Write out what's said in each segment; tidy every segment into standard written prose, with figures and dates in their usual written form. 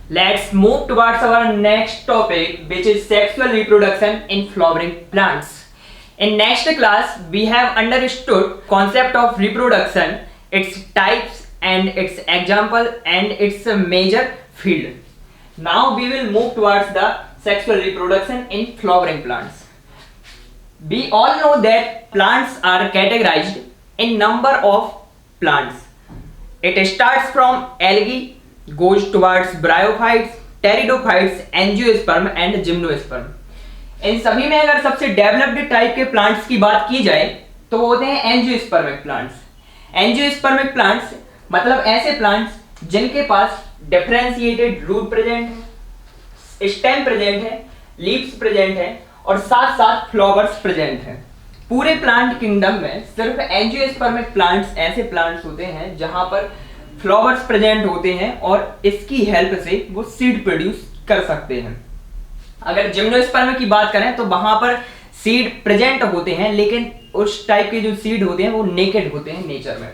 Let's move towards our next topic, which is sexual reproduction in flowering plants. In next class, we have understood concept of reproduction, its types and its example and its major field. Now we will move towards the sexual reproduction in flowering plants. We all know that plants are categorized in number of plants. It starts from algae, goes towards bryophytes, pteridophytes, angiosperm and gymnosperm. इन सभी में अगर सबसे developed type के plants की बात की जाए तो वो होते हैं एंजियोस्पर्मिक प्लांट्स. एंजियोस्पर्मिक प्लांट्स मतलब ऐसे प्लांट्स जिनके पास डिफरेंशिएटेड रूट प्रेजेंट है, स्टेम प्रेजेंट है, लीव्स प्रेजेंट है और साथ साथ फ्लावर्स प्रेजेंट है. पूरे प्लांट किंगडम में सिर्फ एंजियोस्पर्मिक प्लांट्स ऐसे प्लांट्स होते हैं जहां पर फ्लावर्स प्रेजेंट होते हैं और इसकी हेल्प से वो सीड प्रोड्यूस कर सकते हैं. अगर जिम्नोस्पर्म की बात करें तो वहां पर सीड प्रेजेंट होते हैं, लेकिन उस टाइप के जो सीड होते हैं वो नेकेड होते हैं नेचर में.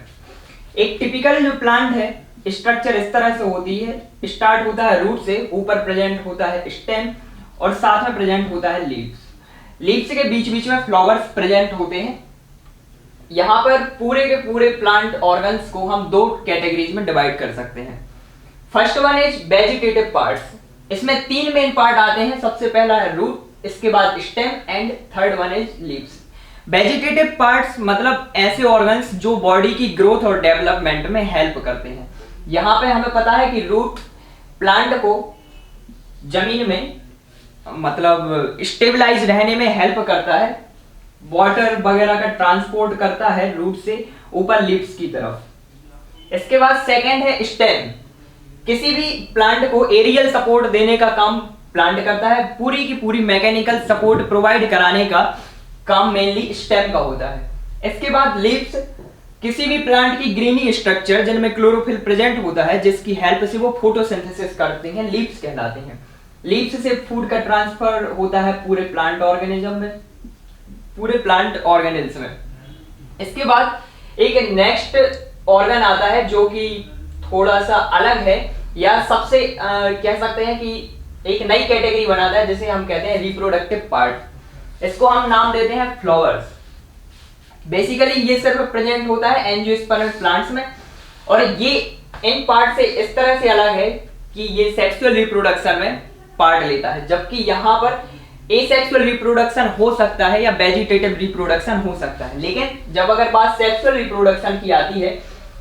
एक टिपिकल जो प्लांट है स्ट्रक्चर इस तरह से होती है. स्टार्ट होता है रूट से, ऊपर प्रेजेंट होता है स्टेम और साथ में प्रेजेंट होता है लीव्स. लीव्स के बीच बीच में फ्लावर्स प्रेजेंट होते हैं. यहाँ पर पूरे के पूरे प्लांट ऑर्गन्स को हम दो कैटेगरीज में डिवाइड कर सकते हैं. First one is vegetative parts. इसमें तीन मेन पार्ट आते हैं. सबसे पहला है रूट, इसके बाद stem and third one is leaves. Vegetative parts मतलब ऐसे ऑर्गन्स जो बॉडी की ग्रोथ और डेवलपमेंट में हेल्प करते हैं. यहाँ पे हमें पता है कि रूट प्लांट को जमीन में मतलब स्टेबलाइज रहने में हेल्प करता है. वाटर वगैरह का ट्रांसपोर्ट करता है रूट से ऊपर लीव्स की तरफ. इसके बाद सेकंड है स्टेम. किसी भी प्लांट को एरियल सपोर्ट देने का काम प्लांट करता है. पूरी की पूरी मैकेनिकल सपोर्ट प्रोवाइड कराने का काम मेनली स्टेम का होता है. इसके बाद लीव्स. किसी भी प्लांट की ग्रीनी स्ट्रक्चर जिनमें क्लोरोफिल प्रेजेंट होता है जिसकी हेल्प से वो फोटोसिंथेसिस करते हैं, लीव्स कहलाते हैं. लीव्स से फूड का ट्रांसफर होता है पूरे प्लांट ऑर्गेनिज्म में, पूरे प्लांट ऑर्गेनिल्स में. इसके बाद एक नेक्स्ट ऑर्गन आता है जो कि थोड़ा सा अलग है या सबसे कह सकते हैं कि एक नई कैटेगरी बनाता है जिसे हम कहते हैं रिप्रोडक्टिव पार्ट. इसको हम नाम देते हैं फ्लावर्स. बेसिकली ये सिर्फ प्रेजेंट होता है एंजियोस्पर्मिक प्लांट्स में और ये इन पार्ट से इस तरह से अलग है कि ये सेक्सुअल रिप्रोडक्शन में पार्ट लेता है, जबकि यहाँ पर एसेक्सुअल रिप्रोडक्शन हो सकता है या वेजिटेटिव रिप्रोडक्शन हो सकता है. लेकिन जब अगर बात सेक्सुअल रिप्रोडक्शन की आती है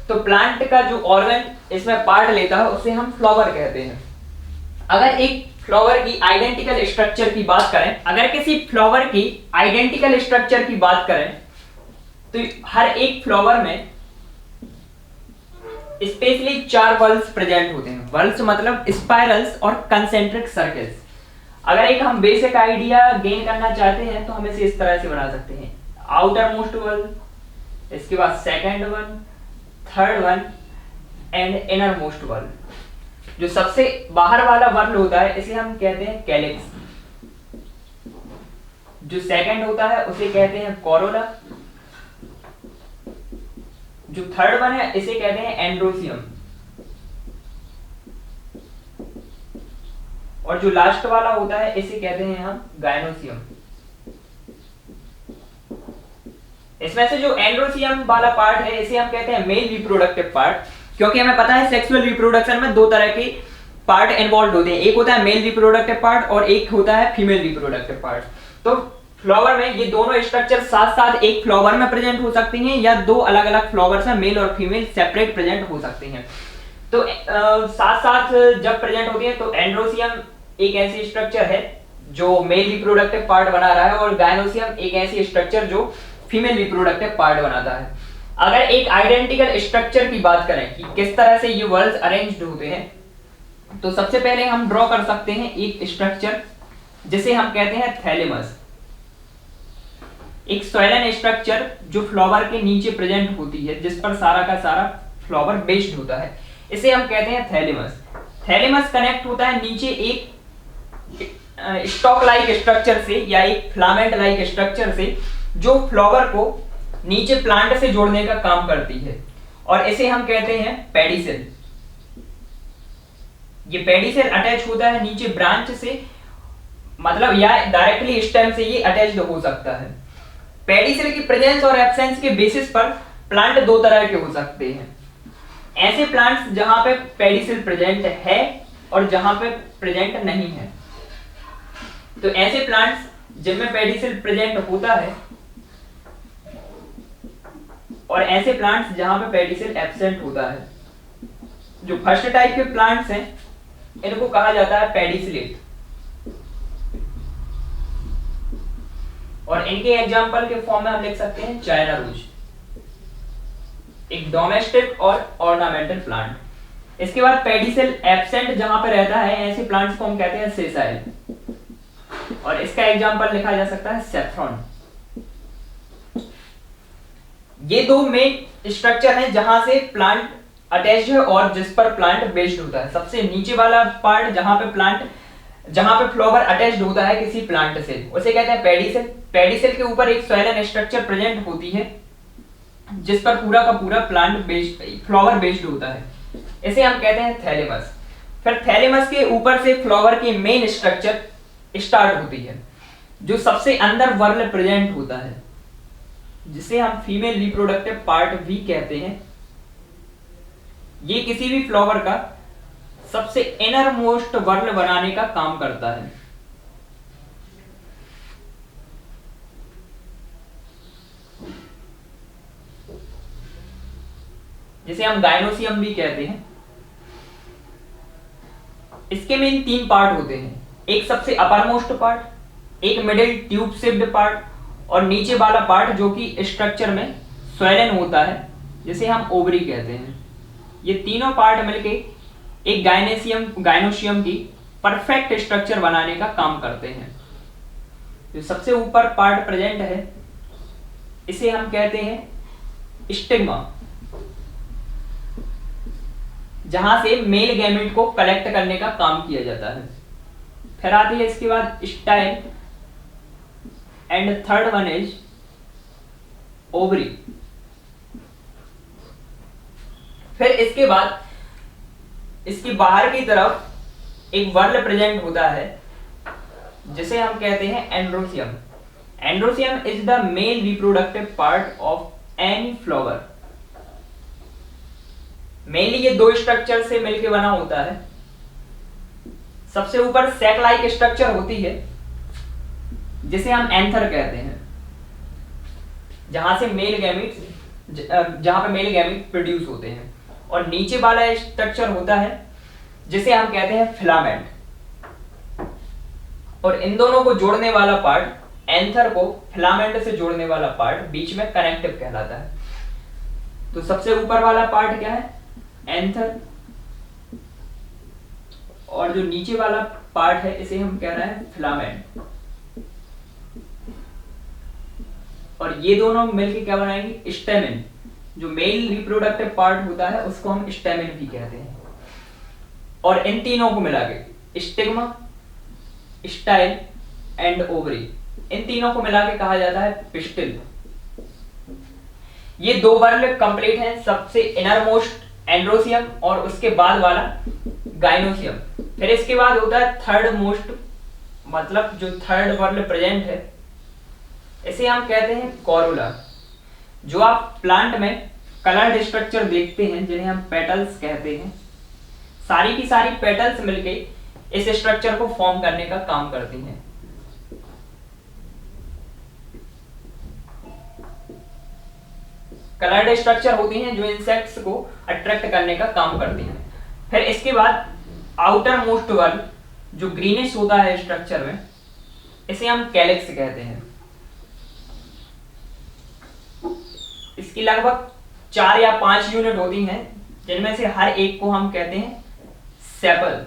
तो प्लांट का जो ऑर्गन इसमें पार्ट लेता है उसे हम फ्लावर कहते हैं. अगर एक फ्लावर की आइडेंटिकल स्ट्रक्चर की बात करें, अगर किसी फ्लावर की आइडेंटिकल स्ट्रक्चर की बात करें तो हर एक फ्लावर में स्पेशली 4 वल्स प्रेजेंट होते हैं. वल्स मतलब स्पाइरल्स और कंसेंट्रिक सर्कल्स. अगर एक हम बेसिक आइडिया गेन करना चाहते हैं तो हम इसे इस तरह से बना सकते हैं. आउटर मोस्ट वल, इसके बाद second one, third one and inner most वल. जो सबसे बाहर वाला वर्ल होता है इसे हम कहते हैं कैलिक्स. जो सेकंड होता है उसे कहते हैं कोरोला. जो थर्ड वन है इसे कहते हैं एंड्रोसियम. और जो लास्ट वाला होता है इसे कहते हैं हम गायनोसियम. इसमें से जो एंड्रोसियम वाला पार्ट है इसे हम कहते हैं मेल रिप्रोडक्टिव पार्ट, क्योंकि हमें पता है सेक्सुअल रिप्रोडक्शन में दो तरह के पार्ट इन्वॉल्व होते हैं. एक होता है मेल रिप्रोडक्टिव पार्ट और एक होता है फीमेल रिप्रोडक्टिव पार्ट. तो फ्लावर में ये दोनों स्ट्रक्चर साथ साथ एक फ्लावर में प्रेजेंट हो सकती हैं या दो अलग अलग फ्लावर्स में मेल और फीमेल सेपरेट प्रेजेंट हो सकते हैं. तो साथ साथ जब प्रेजेंट होती है तो एंड्रोसियम एक ऐसी स्ट्रक्चर है जो मेल रिप्रोडक्टिव पार्ट बना रहा है और गायनोसियम एक ऐसी स्ट्रक्चर जो फीमेल रिप्रोडक्टिव पार्ट बनाता है. अगर एक आइडेंटिकल स्ट्रक्चर की बात करें कि किस तरह से ये वर्ल्स अरेंज्ड होते हैं तो सबसे पहले हम ड्रॉ कर सकते हैं एक स्ट्रक्चर जिसे हम कहते हैं थैलेमस. एक सोइलन स्ट्रक्चर जो फ्लावर के नीचे प्रेजेंट होती है जिस पर सारा का सारा फ्लावर बेस्ड होता है, इसे हम कहते हैं थैलेमस. थैलेमस कनेक्ट होता है नीचे एक स्टॉक लाइक स्ट्रक्चर से या एक फिलामेंट लाइक स्ट्रक्चर से जो फ्लावर को नीचे प्लांट से जोड़ने का काम करती है और इसे हम कहते हैं पेडिसिल. ये पेडिसेल अटैच होता है नीचे ब्रांच से, मतलब या डायरेक्टली स्टेम से ये अटैच्ड हो सकता है। पेडिसेल की प्रेजेंस और एब्सेंस के बेसिस पर प्लांट दो तरह के हो सकते हैं। ऐसे प्लांट्स जहां पे पेडिसेल प्रेजेंट है और जहां पे प्रेजेंट नहीं है। तो ऐसे प्लांट्स जिनमें पेडिसेल प्रेजेंट होता है और ऐसे प्लांट्स जहां पे पेडिसेल एब्सेंट होता है। जो फर्स्ट टाइप के प्लांट्स हैं इनको कहा जाता है पेडिसिलेट, और इनके एग्जाम्पल के फॉर्म में हम लिख सकते हैं चाइना रोज, एक डोमेस्टिक और ऑर्नामेंटल प्लांट। इसके बाद पेडिसेल एब्सेंट जहां पे रहता है ऐसे प्लांट्स को हम कहते हैं सेसाइल, और इसका एग्जाम्पल लिखा जा सकता है सेफ्रॉन। ये दो मेन स्ट्रक्चर हैं जहां से प्लांट अटैच्ड है और जिस पर प्लांट बेस्ड होता है। सबसे नीचे वाला पार्ट जहां पे फ्लावर अटैच्ड होता है किसी प्लांट से, उसे कहते हैं पेडिसेल। पेडिसेल के ऊपर एक सोइलन स्ट्रक्चर प्रेजेंट होती है जिस पर पूरा का पूरा प्लांट फ्लावर बेस्ड होता है, इसे हम कहते हैं थैलेमस। फिर थैलेमस के ऊपर से फ्लावर की मेन स्ट्रक्चर स्टार्ट होती है जो सबसे अंदर वर्ल प्रेजेंट होता है, जिसे हम फीमेल रिप्रोडक्टिव पार्ट भी कहते हैं। ये किसी भी फ्लावर का सबसे इनर मोस्ट वर्ल बनाने का काम करता है। जिसे हम गाइनोसियम भी कहते हैं। इसके मेन तीन पार्ट होते हैं, एक सबसे अपर मोस्ट पार्ट, एक मिडिल ट्यूब शेप्ड पार्ट, और नीचे वाला पार्ट जो कि स्ट्रक्चर में स्वेलन होता है जिसे हम ओवरी कहते हैं। ये तीनों पार्ट मिलके एक गाइनोशियम की परफेक्ट स्ट्रक्चर बनाने का काम करते हैं। जो सबसे ऊपर पार्ट प्रेजेंट है इसे हम कहते हैं स्टिग्मा, जहां से मेल गैमेट को कलेक्ट करने का काम किया जाता है। फिर आती है इसके बाद style, and third one is ovary. फिर इसके बाद इसकी बाहर की तरफ एक वर्ल प्रेजेंट होता है जिसे हम कहते हैं androecium. Androecium is the male reproductive part of any flower. Mainly ये दो स्ट्रक्चर से मिलकर बना होता है। सबसे ऊपर सैक लाइक स्ट्रक्चर होती है जिसे हम एंथर कहते हैं, जहां पे मेल गैमेट प्रोड्यूस होते हैं, और नीचे वाला स्ट्रक्चर होता है जिसे हम कहते हैं फिलामेंट। और इन दोनों को जोड़ने वाला पार्ट, एंथर को फिलामेंट से जोड़ने वाला पार्ट बीच में कनेक्टिव कहलाता है। तो सबसे ऊपर वाला पार्ट क्या है? एंथर, और जो नीचे वाला पार्ट है इसे हम कह रहे हैं फिलामेंट। और ये दोनों मिलकर क्या बनाएंगे? स्टेमिन। जो मेल रिप्रोडक्टिव पार्ट होता है उसको हम स्टेमिन भी कहते हैं। और इन तीनों को मिला के स्टिग्मा, स्टाइल एंड ओवरी, इन तीनों को मिला के कहा जाता है पिस्टिल। ये दो वर्ल कंप्लीट हैं, सबसे इनर मोस्ट एंड्रोसियम और उसके बाद वाला गाइनोसियम। फिर इसके बाद होता है थर्ड मोस्ट, मतलब जो थर्ड वर्ल प्रेजेंट है इसे हम कहते हैं कोरोला। जो आप प्लांट में कलर्ड स्ट्रक्चर देखते हैं जिन्हें हम पेटल्स कहते हैं, सारी की सारी पेटल्स मिलके इस स्ट्रक्चर को फॉर्म करने का काम करती हैं। कलर्ड स्ट्रक्चर होती हैं जो इंसेक्ट्स को अट्रैक्ट करने का काम करती हैं। फिर इसके बाद आउटर मोस्ट वर्ल जो ग्रीनिश होता है स्ट्रक्चर में, इसे हम कैलिक्स कहते हैं। इसकी लगभग 4 या 5 यूनिट होती हैं, जिनमें से हर एक को हम कहते हैं सेपल।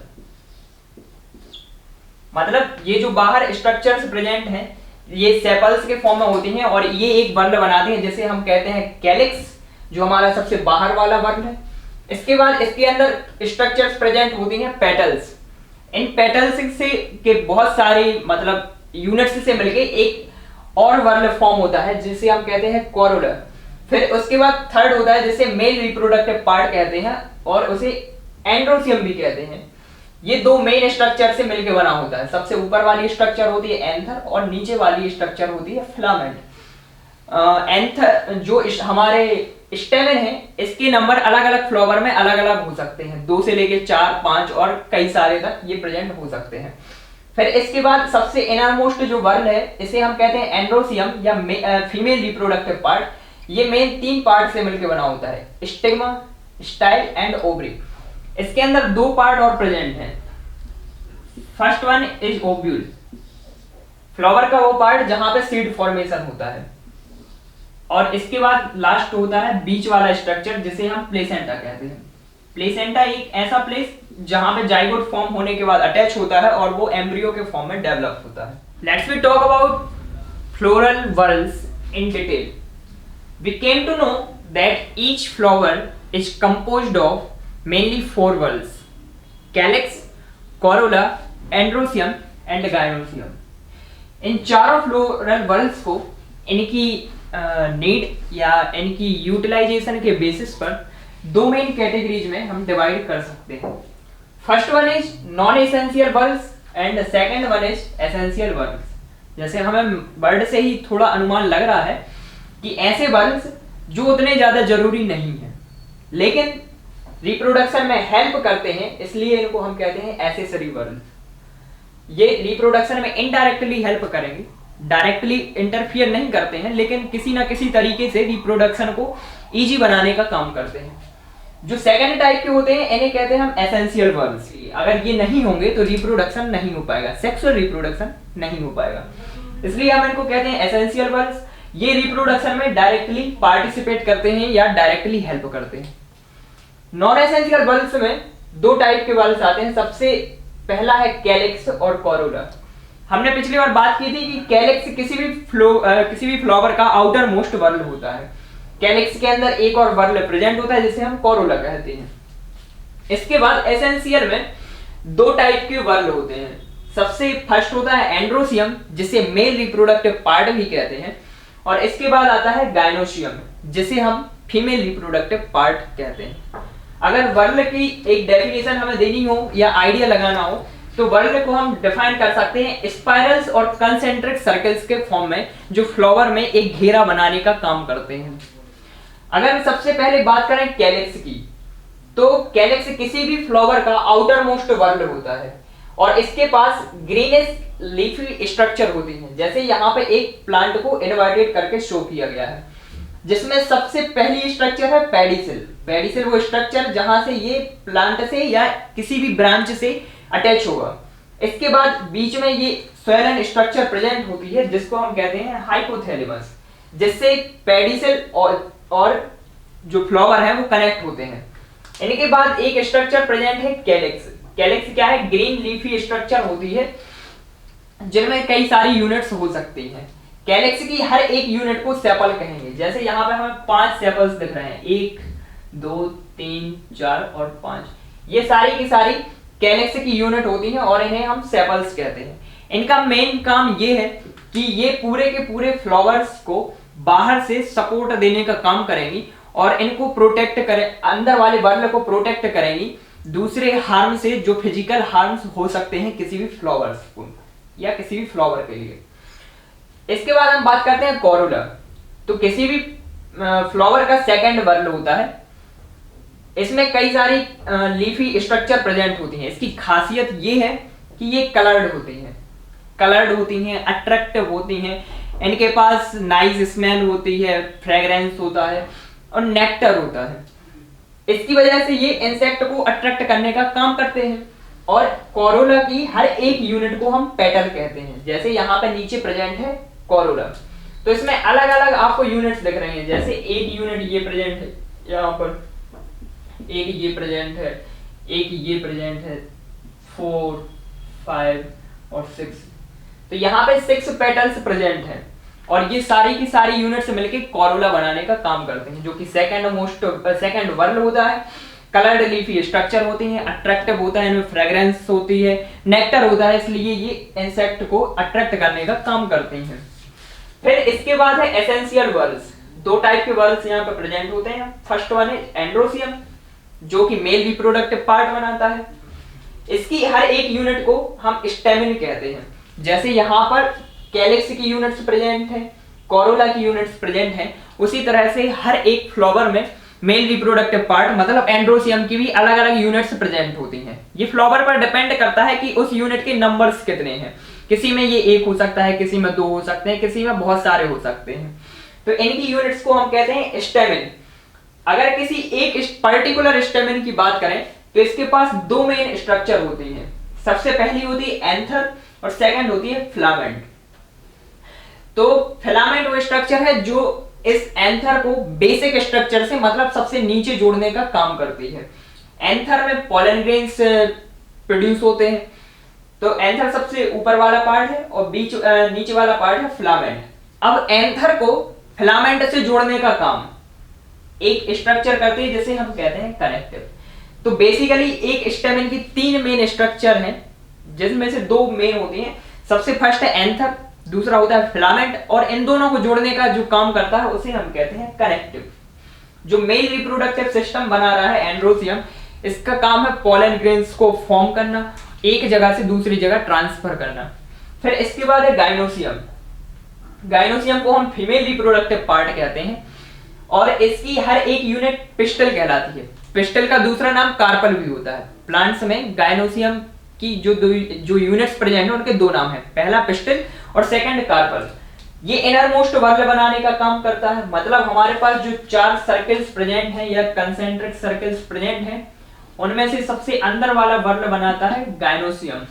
मतलब ये जो बाहर स्ट्रक्चर्स प्रेजेंट हैं ये सेपल्स के फॉर्म में होती हैं और ये एक वर्ल बनाते हैं जिसे हम कहते हैं कैलिक्स, जो हमारा सबसे बाहर वाला वर्ल है। इसके बाद इसके अंदर स्ट्रक्चर्स प्रेजेंट होती हैं पेटल्स। इन पेटल्स से के बहुत सारी मतलब यूनिट्स से मिलके एक और वर्ल फॉर्म होता है जिसे हम कहते हैं कोरोला। फिर उसके बाद थर्ड होता है जिसे मेल रिप्रोडक्टिव पार्ट कहते हैं और उसे एंड्रोसियम भी कहते हैं। ये दो मेन स्ट्रक्चर से मिलकर बना होता है। सबसे ऊपर वाली स्ट्रक्चर होती है एंथर और नीचे वाली स्ट्रक्चर होती है फिलामेंट। एंथर जो हमारे स्टेमेन है, इसके नंबर अलग अलग फ्लावर में अलग अलग हो सकते हैं, 2 से लेके 4, 5 और कई सारे तक ये प्रेजेंट हो सकते हैं। फिर इसके बाद सबसे इनरमोस्ट जो वर्ल है, इसे हम कहते हैं एंड्रोसियम या फीमेल रिप्रोडक्टिव पार्ट। ये मेन 3 पार्ट से मिलकर बना होता है, स्टिग्मा, स्टाइल एंड ओवरी। इसके अंदर 2 पार्ट और प्रेजेंट हैं। First one is ovule, flower का वो पार्ट जहां पे सीड फॉर्मेशन होता है, और इसके बाद लास्ट होता है बीच वाला स्ट्रक्चर जिसे हम प्लेसेंटा कहते हैं। प्लेसेंटा एक ऐसा प्लेस जहां पे जाइगोट फॉर्म होने के बाद अटैच होता है और वो एम्ब्रियो के फॉर्म में डेवलप होता है। Let's we talk about floral whorls in detail. We came to know that each flower is composed of mainly 4 whorls: calyx, corolla, androsium and gynosium. इन चारों फ्लोरल whorls को इनकी नीड या इनकी utilisation के basis पर 2 main categories में हम divide कर सकते हैं। First one is non essential whorls and second one is essential whorls। जैसे हमें वर्ड से ही थोड़ा अनुमान लग रहा है कि ऐसे whorls जो उतने ज्यादा जरूरी नहीं है लेकिन रिप्रोडक्शन में हेल्प करते हैं, इसलिए इनको हम कहते हैं एसेसरी whorls। ये रिप्रोडक्शन में इनडायरेक्टली हेल्प करेंगे, डायरेक्टली इंटरफियर नहीं करते हैं, लेकिन किसी ना किसी तरीके से रिप्रोडक्शन को इजी बनाने का काम करते हैं। जो सेकंड टाइप के होते हैं इन्हें कहते हैं हम एसेंशियल whorls। अगर ये नहीं होंगे तो रिप्रोडक्शन नहीं हो पाएगा, सेक्सुअल रिप्रोडक्शन नहीं हो पाएगा, इसलिए हम इनको कहते हैं एसेंशियल whorls। ये रिप्रोडक्शन में डायरेक्टली पार्टिसिपेट करते हैं या डायरेक्टली हेल्प करते हैं। नॉन एसेंशियल whorls में 2 टाइप के whorls आते हैं। सबसे पहला है कैलिक्स और कोरोला। हमने पिछली बार बात की थी कि कैलिक्स किसी भी फ्लावर का आउटर मोस्ट वर्ल होता है। कैलिक्स के अंदर एक और वर्ल प्रेजेंट होता है जिसे हम कोरोला कहते हैं। इसके बाद एसेंशियल में 2 टाइप के वर्ल होते हैं। सबसे फर्स्ट होता है एंड्रोसियम जिसे मेल रिप्रोडक्टिव पार्ट भी कहते हैं, और इसके बाद आता है गायनोसियम जिसे हम फीमेल रिप्रोडक्टिव पार्ट कहते हैं। अगर वर्ल की एक डेफिनेशन हमें देनी हो या आइडिया लगाना हो तो वर्ल को हम डिफाइन कर सकते हैं स्पाइरल्स और कंसेंट्रिक सर्कल्स के फॉर्म में, जो फ्लावर में एक घेरा बनाने का काम करते हैं। अगर सबसे पहले बात करें कैलिक्स की, तो कैलिक्स किसी भी फ्लावर का आउटर मोस्ट वर्ल होता है और इसके पास ग्रीनिश लीफी स्ट्रक्चर होती है। जैसे यहाँ पे एक प्लांट को इनवर्टेड करके शो किया गया है, जिसमें सबसे पहली स्ट्रक्चर है पेडिसिल। पेडिसिल वो स्ट्रक्चर जहां से ये प्लांट से या किसी भी ब्रांच से अटैच होगा। इसके बाद बीच में ये स्वेलन स्ट्रक्चर प्रेजेंट होती है जिसको हम कहते हैं हाइपोथैलेमस, जिससे पेडिसिल और जो फ्लावर है वो कनेक्ट होते हैं। इनके बाद एक स्ट्रक्चर प्रेजेंट है कैलिक्स। कैलिक्स क्या है? ग्रीन लीफी स्ट्रक्चर होती है जिनमें कई सारी यूनिट्स हो सकती हैं। कैलिक्स की हर एक यूनिट को सेपल कहेंगे। जैसे यहाँ पे हमें 5 सेपल्स दिख रहे हैं, 1 2 3 4 और 5। ये सारी की सारी कैलिक्स की यूनिट होती हैं और इन्हें हम सेपल्स कहते हैं। इनका मेन काम ये है कि ये पूरे के पूरे फ्लावर्स को बाहर से सपोर्ट देने का काम करेंगी और इनको प्रोटेक्ट करें, अंदर वाले वर्ल को प्रोटेक्ट करेंगी दूसरे हार्म से, जो फिजिकल हार्म्स हो सकते हैं किसी भी फ्लावर्स को या किसी भी फ्लावर के लिए। इसके बाद हम बात करते हैं कोरोला। तो किसी भी फ्लावर का सेकंड वर्ल होता है, इसमें कई सारी लीफी स्ट्रक्चर प्रेजेंट होती हैं। इसकी खासियत ये है कि ये कलर्ड होती हैं, अट्रैक्टिव होती हैं, इनके पास नाइस स्मेल होती है, फ्रेग्रेंस होता है और नेक्टर होता है। इसकी वजह से ये इंसेक्ट को अट्रैक्ट करने का काम करते हैं। और कोरोला की हर एक यूनिट को हम पेटल कहते हैं। जैसे यहाँ पे नीचे प्रेजेंट है कोरोला, तो इसमें अलग अलग आपको यूनिट्स दिख रही हैं। जैसे एक यूनिट ये प्रेजेंट है, यहाँ पर एक ये प्रेजेंट है, एक ये प्रेजेंट है, 4 5 और 6। तो यहाँ पे 6 पेटल्स प्रेजेंट हैं और ये सारी की सारी यूनिट्स मिलके कोरोला बनाने का काम करते हैं, जो कि सेकंड वर्ल होता है। कलर्ड लीफी स्ट्रक्चर होती हैं, अट्रैक्टिव होता है, इनमें फ्रेग्रेंस होती है, नेक्टर होता है, इसलिए ये इंसेक्ट को अट्रैक्ट करने का काम करते हैं। फिर इसके बाद है एसेंशियल वर्ल्स। 2 टाइप के वर्ल्स यहाँ पे प्रेजेंट होते हैं। फर्स्ट वन है एंड्रोसियम, जो कि मेल रिप्रोडक्टिव पार्ट बनाता है। इसकी हर एक यूनिट को हम स्टेमिन कहते हैं। जैसे यहाँ पर कैलिक्स की यूनिट्स प्रेजेंट है, कोरोला की यूनिट्स प्रेजेंट है, उसी तरह से हर एक फ्लावर में मेल रिप्रोडक्टिव पार्ट मतलब एंड्रोसियम की भी अलग अलग यूनिट्स प्रेजेंट होती हैं। ये फ्लावर पर डिपेंड करता है कि उस यूनिट के नंबर्स कितने हैं। किसी में ये एक हो सकता है, किसी में 2 हो सकते हैं, किसी में बहुत सारे हो सकते हैं। तो इनकी यूनिट्स को हम कहते हैं स्टेमिन। अगर किसी एक पर्टिकुलर स्टेमिन की बात करें तो इसके पास 2 मेन स्ट्रक्चर होती हैं। सबसे पहली होती है एंथर और सेकंड होती है फिलामेंट। तो फिलामेंट वो स्ट्रक्चर है जो इस एंथर को बेसिक स्ट्रक्चर से मतलब सबसे नीचे जोड़ने का काम करती है। एंथर में पोलन ग्रेन्स प्रोड्यूस होते हैं। तो एंथर सबसे ऊपर वाला पार्ट है और नीचे वाला पार्ट है फिलामेंट। अब एंथर को फिलामेंट से जोड़ने का काम एक स्ट्रक्चर करती है जिसे हम कहते हैं कनेक्टिव। तो बेसिकली एक स्टेमिन की 3 मेन स्ट्रक्चर हैं जिसमें से 2 मेन होती हैं। सबसे फर्स्ट है एंथर, दूसरा होता है फिलामेंट, और इन दोनों को जोड़ने का जो काम करता है उसे हम कहते हैं कनेक्टिव। जो मेल रिप्रोडक्टिव सिस्टम बना रहा है एंड्रोसियम, इसका काम है पोलन ग्रेन्स को फॉर्म करना, एक जगह से दूसरी जगह ट्रांसफर करना। फिर इसके बाद है गाइनोसियम। गाइनोसियम को हम फीमेल रिप्रोडक्टिव पार्ट कहते हैं और इसकी हर एक यूनिट पिस्टल कहलाती है। पिस्टल का दूसरा नाम कार्पल भी होता है। प्लांट्स में गाइनोसियम की जो यूनिट्स प्रेजेंट है उनके 2 नाम है, पहला पिस्टल और सेकंड कार्पल। ये इनर मोस्ट वर्ल बनाने का काम करता है। मतलब हमारे पास जो 4 सर्कल्स प्रेजेंट हैं या कंसेंट्रिक सर्कल्स प्रेजेंट हैं उनमें से सबसे अंदर वाला वर्ल बनाता है गाइनोसियम।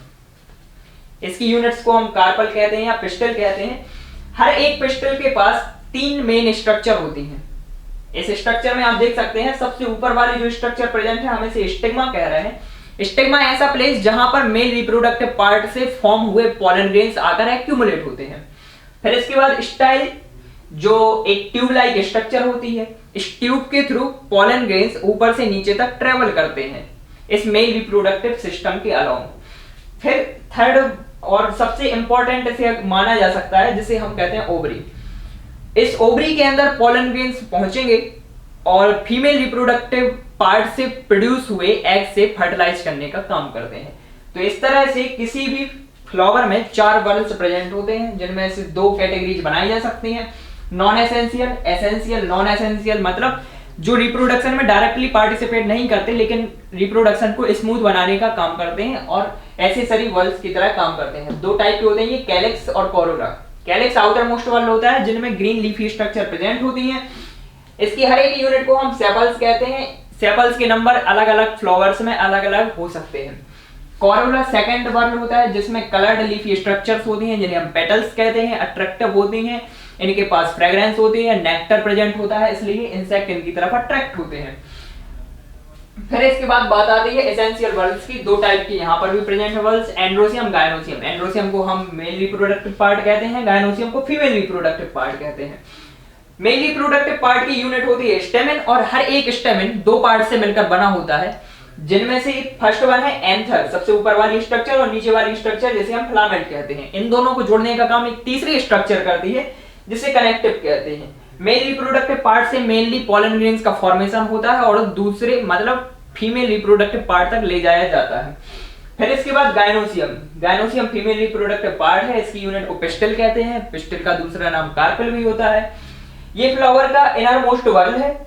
इसकी यूनिट्स को हम कार्पल कहते हैं या पिस्टल कहते हैं। हर एक पिस्टल के पास 3 मेन स्ट्रक्चर होती हैं। इस स्ट्रक्चर में आप देख सकते हैं सबसे ऊपर वाली जो स्ट्रक्चर प्रेजेंट है हम इसे स्टिग्मा कह रहे हैं। स्टिग्मा ऐसा प्लेस जहां पर मेल रिप्रोडक्टिव पार्ट से फॉर्म हुए पोलन ग्रेन्स आकर एक्यूमुलेट होते हैं। फिर इसके बाद स्टाइल, जो एक ट्यूब लाइक स्ट्रक्चर होती है। इस ट्यूब के थ्रू पोलन ग्रेन्स ऊपर से नीचे तक ट्रेवल करते हैं इस मेल रिप्रोडक्टिव सिस्टम के अलाउंग। फिर थर्ड और सबसे इंपॉर्टेंट इसे माना जा सकता है जिसे हम कहते हैं ओवरी। इस ओवरी के अंदर पोलन ग्रेन्स पहुंचेंगे और फीमेल रिप्रोडक्टिव पार्ट से प्रोड्यूस हुए एग से फर्टिलाइज करने का काम करते हैं। तो इस तरह से किसी भी फ्लावर में 4 वर्ल्स प्रेजेंट होते हैं जिनमें से 2 कैटेगरीज बनाई जा सकती हैं, non essential, essential. Non essential मतलब जो रिप्रोडक्शन में डायरेक्टली पार्टिसिपेट नहीं करते लेकिन रिप्रोडक्शन को स्मूथ बनाने का काम करते हैं और एसेसरी वर्ल्स की तरह काम करते हैं। 2 टाइप के होते हैं ये, कैलिक्स और corolla. Calyx outermost whorl होता है जिनमें ग्रीन लीफी स्ट्रक्चर प्रेजेंट होती हैं। इसकी हर एक यूनिट को हम सेपल्स कहते हैं। सेपल्स के नंबर अलग अलग फ्लावर्स में अलग अलग हो सकते हैं। कोरोला सेकंड वर्ल होता है जिसमें कलर्ड लीफी स्ट्रक्चर्स होती हैं जिन्हें हम पेटल्स कहते हैं, अट्रैक्टिव होती हैं, इनके पास फ्रेग्रेंस होती है, नेक्टर प्रेजेंट होता है, इसलिए इंसेक्ट इनकी तरफ अट्रैक्ट होते हैं। फिर इसके बाद बात आती है एसेंशियल वर्ल्स की। 2 टाइप की यहाँ पर भी प्रेजेंट है वर्ल्स, एंड्रोसियम, गायनोसियम। एंड्रोसियम को हम मेल रिप्रोडक्टिव पार्ट कहते हैं, गायनोसियम को फीमेल रिप्रोडक्टिव पार्ट कहते हैं। मेल रिप्रोडक्टिव पार्ट की यूनिट होती है स्टेमिन और हर एक स्टेमिन 2 पार्ट से मिलकर बना होता है जिनमें से फर्स्ट वन है एंथर, सबसे ऊपर वाली स्ट्रक्चर, और नीचे वाली स्ट्रक्चर जिसे हम फिलामेंट कहते हैं। इन दोनों को जोड़ने का काम एक तीसरी स्ट्रक्चर करती है जिसे कनेक्टिव कहते हैं। मेल रिप्रोडक्टिव पार्ट से मेनली पोलन ग्रेन्स का फॉर्मेशन होता है और दूसरे मतलब फीमेल रिप्रोडक्टिव पार्ट तक ले जाया जाता है। फिर इसके बाद gynoecium. Gynoecium female reproductive part है। इसकी यूनिट को पिस्टल कहते हैं। पिस्टल का दूसरा नाम कार्पल भी होता है। ये फ्लावर का इनर मोस्ट वर्ल है।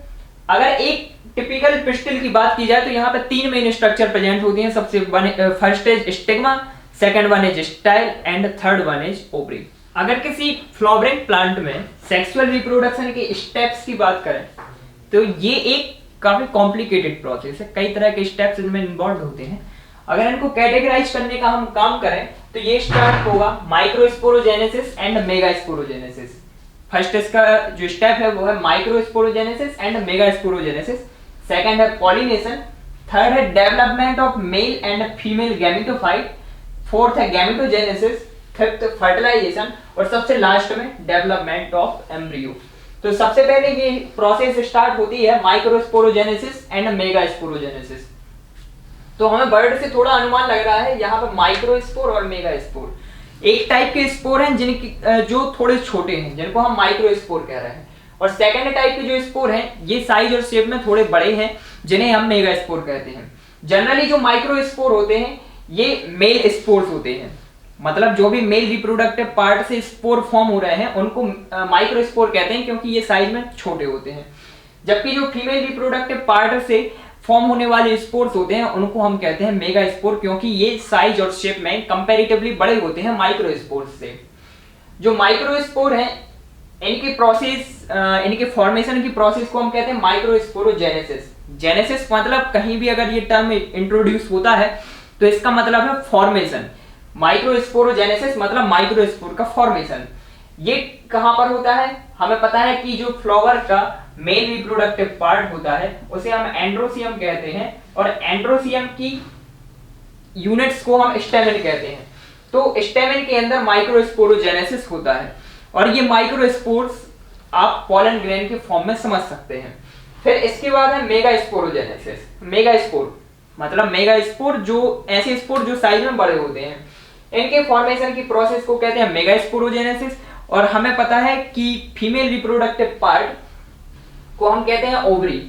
अगर एक टिपिकल पिस्टल की बात की जाए तो यहाँ पे 3 मेन स्ट्रक्चर प्रेजेंट होती हैं। सबसे first is stigma, second one is style and third one is ovary. अगर किसी फ्लावरिंग प्लांट में सेक्सुअल रिप्रोडक्शन के स्टेप्स की बात करें तो ये एक काफी कॉम्प्लिकेटेड प्रोसेस है। कई तरह के स्टेप्स इसमें इन्वॉल्व होते हैं। अगर इनको कैटेगराइज करने का हम काम करें तो ये स्टार्ट होगा माइक्रोस्पोरोजेनेसिस एंड मेगास्पोरोजेनेसिस। फर्स्ट इसका जो स्टेप है वो है माइक्रोस्पोरोजेनेसिस एंड मेगास्पोरोजेनेसिस। सेकंड है पॉलिनेशन। थर्ड है development of male and female gametophyte. Fourth है गैमेटोजेनेसिस। फिफ्थ फर्टिलाइजेशन और सबसे लास्ट में डेवलपमेंट ऑफ एम्ब्रियो। तो सबसे पहले ये प्रोसेस स्टार्ट होती है माइक्रोस्पोरोजेनेसिस एंड मेगास्पोरोजेनेसिस। तो हमें वर्ड से थोड़ा अनुमान लग रहा है यहाँ पर माइक्रोस्पोर और मेगास्पोर एक टाइप के स्पोर हैं जिनकी जो थोड़े छोटे हैं जिनको हम माइक्रोस्पोर कह रहे हैं, और सेकंड टाइप के जो स्पोर हैं ये साइज और शेप में थोड़े बड़े हैं जिन्हें हम मेगास्पोर कहते हैं। जनरली जो माइक्रोस्पोर होते हैं ये मेल स्पोर्स होते हैं, मतलब जो भी मेल रिप्रोडक्टिव पार्ट से स्पोर फॉर्म हो रहे हैं उनको माइक्रोस्पोर कहते हैं, क्योंकि ये साइज में छोटे होते हैं। जबकि जो फीमेल रिप्रोडक्टिव पार्ट से फॉर्म होने वाले स्पोर्स होते हैं उनको हम कहते हैं मेगा स्पोर, क्योंकि ये साइज और शेप में कंपैरेटिवली बड़े होते हैं माइक्रोस्पोर्स से। जो माइक्रोस्पोर हैं इनकी प्रोसेस, इनके फॉर्मेशन की प्रोसेस को हम कहते हैं माइक्रोस्पोरोजेनेसिस। जेनेसिस मतलब कहीं भी अगर ये टर्म इंट्रोड्यूस होता है तो इसका मतलब है फॉर्मेशन। माइक्रोस्पोरोजेनेसिस मतलब माइक्रोस्पोर का फॉर्मेशन। ये कहां पर होता है? हमें पता है कि जो फ्लावर का मेल रिप्रोडक्टिव पार्ट होता है उसे हम एंड्रोसियम कहते हैं, और एंड्रोसियम की यूनिट्स को हम स्टेमेन कहते हैं। तो स्टेमेन के अंदर माइक्रोस्पोरोजेनेसिस होता है, और ये माइक्रोस्पोर्स आप पॉलन ग्रेन के फॉर्म में समझ सकते हैं। फिर इसके बाद है मेगास्पोरोजेनेसिस। मेगास्पोर मतलब मेगास्पोर, जो ऐसे स्पोर जो साइज में बड़े होते हैं, इनके फॉर्मेशन की प्रोसेस को कहते हैं मेगास्पोरोजेनेसिस। और हमें पता है कि फीमेल रिप्रोडक्टिव पार्ट को हम कहते हैं ओवरी,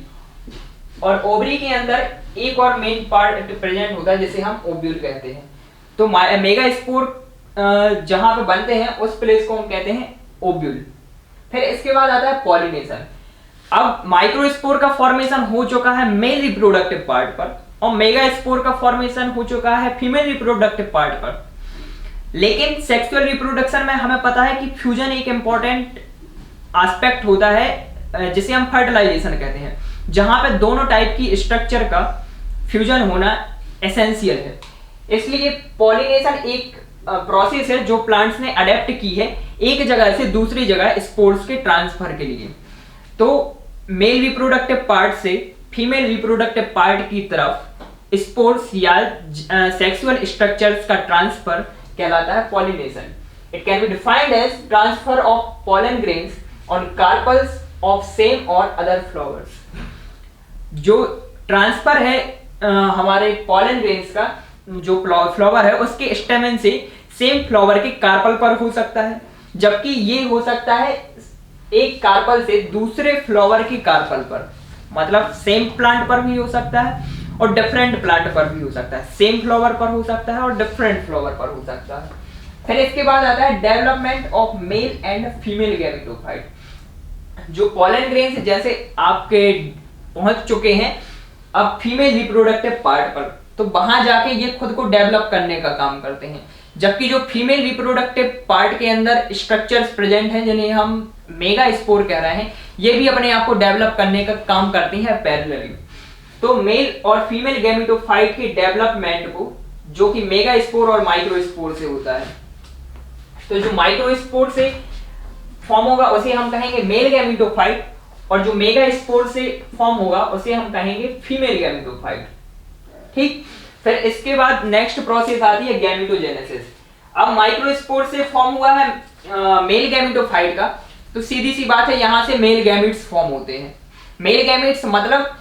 और ओवरी के अंदर एक और मेन पार्ट प्रेजेंट होता है जिसे हम ओव्यूल कहते हैं। तो मेगास्पोर जहां पे बनते हैं उस प्लेस को हम कहते हैं ओव्यूल। फिर इसके बाद आता है पॉलिनेशन। अब माइक्रोस्पोर का फॉर्मेशन हो चुका है मेल रिप्रोडक्टिव पार्ट पर, और मेगास्पोर का फॉर्मेशन हो चुका है फीमेल रिप्रोडक्टिव पार्ट पर। लेकिन सेक्सुअल रिप्रोडक्शन में हमें पता है कि फ्यूजन एक इंपॉर्टेंट एस्पेक्ट होता है जिसे हम फर्टिलाइजेशन कहते हैं, जहां पे दोनों टाइप की स्ट्रक्चर का फ्यूजन होना एसेंशियल है। इसलिए पॉलिनेशन एक प्रोसेस है जो प्लांट्स ने अडेप्ट की है एक जगह से दूसरी जगह स्पोर्स के ट्रांसफर के लिए। तो मेल रिप्रोडक्टिव पार्ट से फीमेल रिप्रोडक्टिव पार्ट की तरफ स्पोर्स या सेक्सुअल स्ट्रक्चर्स का ट्रांसफर कहलाता है pollination. It can be defined as transfer of pollen grains on carpels of same और अदर फ्लावर्स। जो ट्रांसफर है हमारे पॉलन ग्रेन्स का, जो फ्लावर है उसके स्टेमेन से सेम फ्लावर के कार्पल पर हो सकता है, जबकि ये हो सकता है एक कार्पल से दूसरे फ्लावर के कार्पल पर, मतलब सेम प्लांट पर भी हो सकता है और डिफरेंट प्लांट पर भी हो सकता है। सेम फ्लावर पर हो सकता है और डिफरेंट फ्लावर पर हो सकता है। फिर इसके बाद आता है development of male and female gametophyte. जो पॉलन ग्रेन्स जैसे आपके पहुंच चुके हैं अब फीमेल रिप्रोडक्टिव पार्ट पर, तो वहां जाके ये खुद को डेवलप करने का काम करते हैं। जबकि जो फीमेल रिप्रोडक्टिव पार्ट के अंदर स्ट्रक्चर्स प्रेजेंट हैं जिन्हें हम मेगास्पोर कह रहे हैं, ये भी अपने आप को डेवलप करने का काम करती है पैरेलली। तो मेल और फीमेल गैमेटोफाइट के डेवलपमेंट को, जो कि मेगास्पोर और माइक्रोस्पोर से होता है, तो जो माइक्रोस्पोर से फॉर्म होगा उसे हम कहेंगे मेल गैमेटोफाइट, और जो मेगास्पोर से फॉर्म होगा उसे हम कहेंगे फीमेल गैमेटोफाइट। ठीक। फिर इसके बाद नेक्स्ट प्रोसेस आती है गैमेटोजेनेसिस। अब माइक्रोस्पोर से फॉर्म हुआ है मेल गैमेटोफाइट का, तो सीधी सी बात है यहां से मेल गैमेट्स फॉर्म होते हैं। मेल गैमेट्स मतलब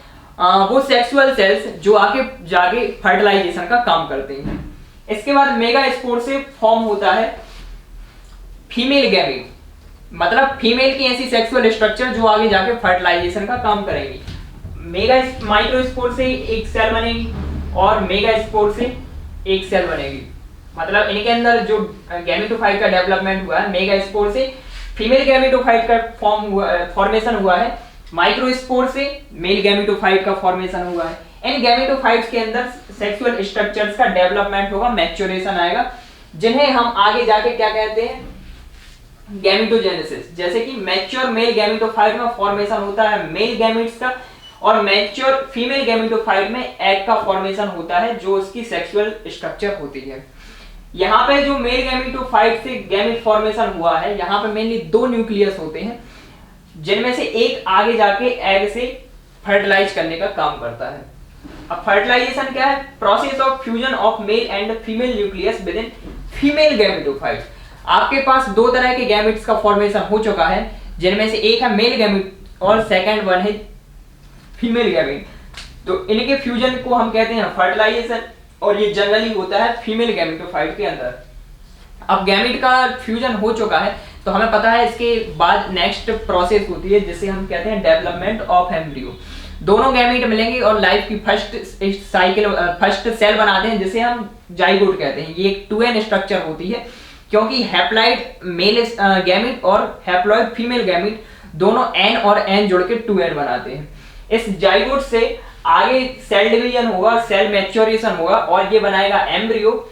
वो सेक्सुअल सेल्स जो आके जाके फर्टिलाइजेशन का काम करते हैं। इसके बाद मेगास्पोर से फॉर्म होता है फीमेल गैमेट, मतलब फीमेल की ऐसी सेक्सुअल स्ट्रक्चर जो आगे जाके फर्टिलाइजेशन का काम करेंगी। माइक्रोस्पोर से एक सेल बनेगी और मेगास्पोर से एक सेल बनेगी। मतलब इनके अंदर जो गैमेटोफाइट का डेवलपमेंट हुआ है, मेगास्पोर से फीमेल गैमेटोफाइट का फॉर्मेशन हुआ है, माइक्रोस्पोर से मेल गैमेटोफाइट का फॉर्मेशन हुआ है। इन गैमेटोफाइट्स के अंदर सेक्सुअल स्ट्रक्चर्स का डेवलपमेंट होगा, मैच्योरेशन आएगा, जिन्हें हम आगे जाके क्या कहते हैं, गैमेटोजेनेसिस। जैसे कि मैच्योर मेल गैमेटोफाइट में फॉर्मेशन होता है मेल गैमेट्स का, और मैच्योर फीमेल गैमेटोफाइट में एग का फॉर्मेशन होता है जो उसकी सेक्सुअल स्ट्रक्चर होती है। यहाँ पे जो मेल गैमेटोफाइट से गैमेट फॉर्मेशन हुआ है, यहाँ पे मेनली 2 न्यूक्लियस होते हैं, जिनमें से एक आगे जाके एग से फर्टिलाइज करने का काम करता है। अब फर्टिलाइजेशन क्या है? Process of fusion of male and female nucleus with in female gametophyte. आपके पास 2 तरह के गैमेट्स का फॉर्मेशन हो चुका है, जिनमें से एक है मेल गैमेट और सेकंड वन है फीमेल गैमेट। तो इनके फ्यूजन को हम कहते हैं फर्टिलाइजेशन, और ये जनरली होता है फीमेल गैमेटोफाइट के अंदर। अब गैमेट का फ्यूजन हो चुका है तो हमें पता है इसके बाद नेक्स्ट प्रोसेस होती है जिसे हम कहते हैं डेवलपमेंट ऑफ एम्ब्रियो। दोनों गैमीट मिलेंगे और लाइफ की फर्स्ट सेल बनाते हैं जिसे हम जाइगोट कहते हैं। ये एक 2n स्ट्रक्चर होती है क्योंकि हैप्लॉइड मेल गैमीट और हैप्लॉइड फीमेल गैमीट दोनों n और n जुड़ के 2n बनाते हैं। इस जाइगोट से आगे सेल डिवीजन होगा, सेल मैच्योरेशन होगा और ये बनाएगा एम्ब्रियो।